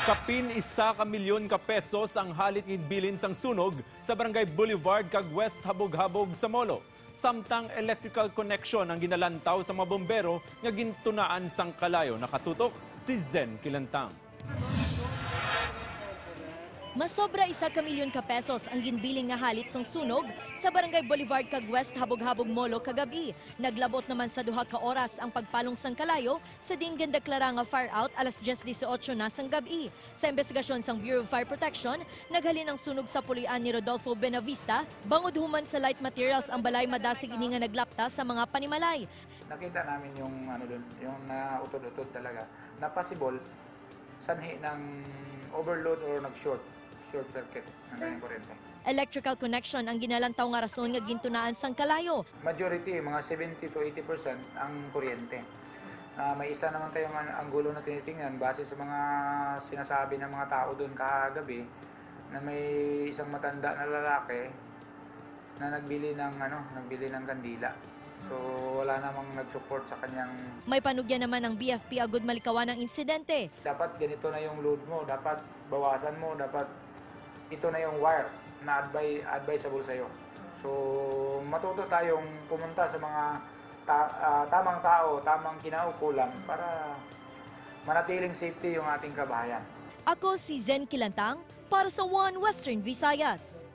Kapin 1 ka milyon ka pesos ang halit bilin sang sunog sa Barangay Boulevard kag West Habog-Habog sa Molo. Samtang electrical connection ang ginalantaw sa mga bombero nga gintunaan sang kalayo. Nakatutok si Zen Kilantang. Masobra 1 ka milyon ka pesos ang ginbiling nga halit sang sunog sa Barangay Boulevard kag West Habog-Habog Molo kagabi. Naglabot naman sa 2 ka oras ang pagpalong sang kalayo sa dinggan deklara nga fire out alas 10:18 na sang gabi. Sa investigasyon sang Bureau of Fire Protection, naghalin ang sunog sa pulian ni Rodolfo Benavista. Bangod human sa light materials ang balay madasig ini nga naglapta sa mga panimalay. Nakita namin yung doon, yung nautod-utod talaga na possible sanhi ng overload or nag-short circuit ng kanyang kuryente. Electrical connection ang ginalantaw nga rason nga gintunaan sang kalayo. Majority, mga 70 to 80% ang kuryente. May isa naman tayong anggulo na tinitingnan base sa mga sinasabi ng mga tao doon kagabi na may isang matanda na lalaki na nagbili ng kandila. So wala namang nag-support sa kanyang... May panugyan naman ng BFP agud malikawan ng insidente. Dapat ganito na yung load mo, dapat bawasan mo, dapat ito na yung wire na advisable sa'yo. So matuto tayong pumunta sa mga tamang tao, tamang kinaukulan para manatiling safety yung ating kabahayan. Ako si Zen Kilantang para sa One Western Visayas.